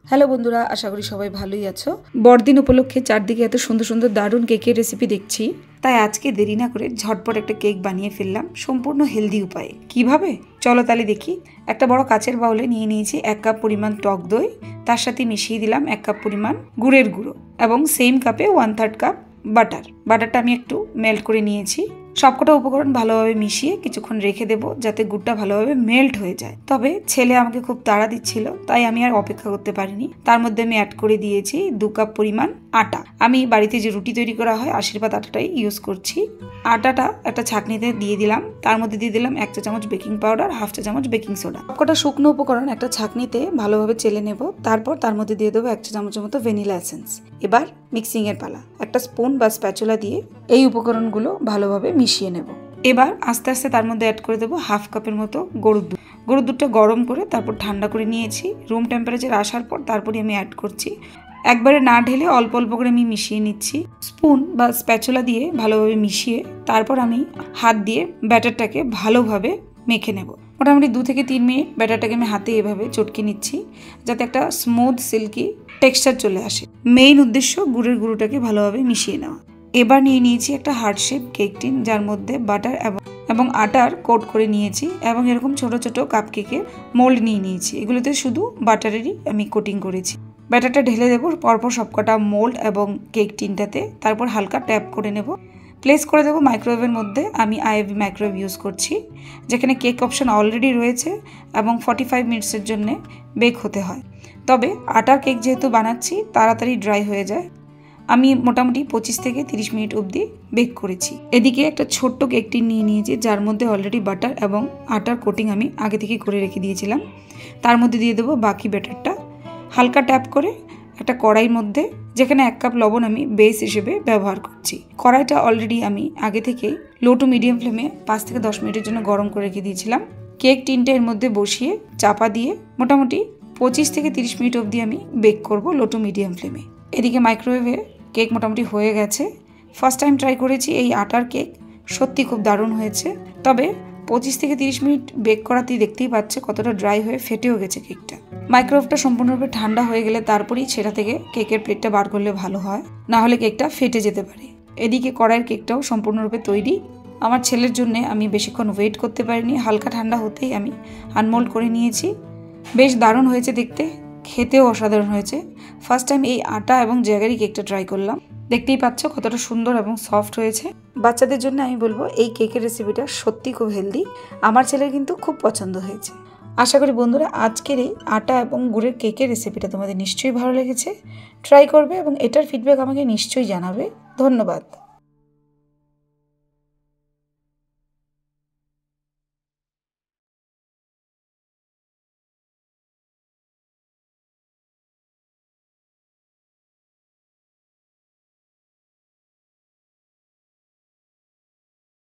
Hello বন্ধুরা, আশা করি সবাই ভালোই আছো। বড়দিন উপলক্ষে চারদিকে এত সুন্দর সুন্দর দারুণ কেকের রেসিপি দেখছি, তাই আজকে দেরি না করে ঝটপট একটা কেক বানিয়ে ফেললাম সম্পূর্ণ হেলদি উপায়ে। কিভাবে চলো তাহলে দেখি। একটা বড় কাচের বাউলে নিয়ে নিয়েছি 1 কাপ পরিমাণ টক দই, তার সাথে মিশিয়ে দিলাম 1 কাপ পরিমাণ গুড়ের গুঁড়ো এবং সেম কাপে 1/3 কাপ বাটারটা আমি একটু মেল্ট করে নিয়েছি। সবকটা উপকরণ ভালোভাবে মিশিয়ে কিছুক্ষণ রেখে দেবো যাতে গুড়টা ভালোভাবে মেল্ট হয়ে যায়। তবে ছেলে আমাকে খুব তাড়া দিচ্ছিল, তাই আমি আর অপেক্ষা করতে পারিনি। তার মধ্যে আমি অ্যাড করে দিয়েছি 2 কাপ পরিমাণ আটা। আমি বাড়িতে যে রুটি তৈরি করা হয় আশীর্বাদ আটাটাই ইউজ করছি। আটাটা একটা ছাঁকনিতে দিয়ে দিলাম, তার মধ্যে দিয়ে দিলাম 1 চা চামচ বেকিং পাউডার, 1/2 চা চামচ বেকিং সোডা। সবকটা শুকনো উপকরণ একটা ছাঁকনিতে ভালোভাবে চেলে নেব। তারপর তার মধ্যে দিয়ে দেবো 1 চা চামচের মতো ভ্যানিলা এসেন্স। এবার মিক্সিং এর পালা। একটা স্পুন বা স্প্যাচুলা দিয়ে এই উপকরণগুলো ভালোভাবে মিশিয়ে নেব। এবার আস্তে আস্তে তার মধ্যে অ্যাড করে দেবো 1/2 কাপের মতো গরুর দুধটা গরম করে তারপর ঠান্ডা করে নিয়েছি। রুম টেম্পারেচার আসার পর তারপরে আমি অ্যাড করছি। একবারে না ঢেলে অল্প অল্প করে আমি মিশিয়ে নিচ্ছি। স্পুন বা স্প্যাচুলা দিয়ে ভালোভাবে মিশিয়ে তারপর আমি হাত দিয়ে ব্যাটারটাকে ভালোভাবে মেখে নেব। মোটামুটি 2 থেকে 3 মিনিট ব্যাটারটাকে আমি হাতে এভাবে চটকে নিচ্ছি যাতে একটা স্মুথ সিল্কি টেক্সচার চলে আসে। মেইন উদ্দেশ্য গুড়ের গুঁড়োটাকে ভালোভাবে মিশিয়ে নেওয়া। এবার নিয়ে নিয়েছি একটা হার্ট শেপ কেক টিন, যার মধ্যে বাটার এবং আটার কোট করে নিয়েছি এবং এরকম ছোট ছোট কাপ কেকের মোল্ড নিয়ে নিয়েছি। এগুলোতে শুধু বাটারেরই আমি কোটিং করেছি। ব্যাটারটা ঢেলে দেবো পরপর সবকটা মোল্ড এবং কেক টিনটাতে, তারপর হালকা ট্যাপ করে নেব। প্লেস করে দেবো মাইক্রোওয়েভের মধ্যে। আমি আইএভি মাইক্রোওয়েভ ইউজ করছি, যেখানে কেক অপশন অলরেডি রয়েছে এবং 45 মিনিটসের জন্য বেক হতে হয়। তবে আটার কেক যেহেতু বানাচ্ছি তাড়াতাড়ি ড্রাই হয়ে যায়, আমি মোটামুটি 25 থেকে 30 মিনিট অবধি বেক করেছি। এদিকে একটা ছোট্ট কেক টিন নিয়ে নিয়েছি, যার মধ্যে অলরেডি বাটার এবং আটার কোটিং আমি আগে থেকে করে রেখে দিয়েছিলাম। তার মধ্যে দিয়ে দেবো বাকি ব্যাটারটা। হালকা ট্যাপ করে একটা কড়াইয়ের মধ্যে, যেখানে 1 কাপ লবণ আমি বেস হিসেবে ব্যবহার করছি। কড়াইটা অলরেডি আমি আগে থেকে লো টু মিডিয়াম ফ্লেমে 5 থেকে 10 মিনিটের জন্য গরম করে রেখে দিয়েছিলাম। কেক টিনটা এর মধ্যে বসিয়ে চাপা দিয়ে মোটামুটি 25 থেকে 30 মিনিট অবধি আমি বেক করব লো টু মিডিয়াম ফ্লেমে। এদিকে মাইক্রোওয়েভে কেক মোটামুটি হয়ে গেছে। ফার্স্ট টাইম ট্রাই করেছি এই আটার কেক, সত্যি খুব দারুণ হয়েছে। তবে 25 থেকে 30 মিনিট বেক করাতেই দেখতেই পাচ্ছে কতটা ড্রাই হয়ে ফেটেও গেছে কেকটা। মাইক্রোওয়েভটা সম্পূর্ণরূপে ঠান্ডা হয়ে গেলে তারপরেই সেটা থেকে কেকের প্লেটটা বার করলে ভালো হয়, না হলে কেকটা ফেটে যেতে পারে। এদিকে কড়াইয়ের কেকটাও সম্পূর্ণরূপে তৈরি। আমার ছেলের জন্য আমি বেশিক্ষণ ওয়েট করতে পারিনি, হালকা ঠান্ডা হতেই আমি আনমোল্ড করে নিয়েছি। বেশ দারুণ হয়েছে দেখতে, খেতেও অসাধারণ হয়েছে। ফার্স্ট টাইম এই আটা এবং জ্যাগারি কেকটা ট্রাই করলাম, দেখতেই পাচ্ছ কতটা সুন্দর এবং সফট হয়েছে। বাচ্চাদের জন্য আমি বলবো এই কেকের রেসিপিটা সত্যি খুব হেলদি। আমার ছেলের কিন্তু খুব পছন্দ হয়েছে। আশা করি বন্ধুরা আজকের এই আটা এবং গুড়ের কেকের রেসিপিটা তোমাদের নিশ্চয়ই ভালো লেগেছে। ট্রাই করবে এবং এটার ফিডব্যাক আমাকে নিশ্চয়ই জানাবে। ধন্যবাদ।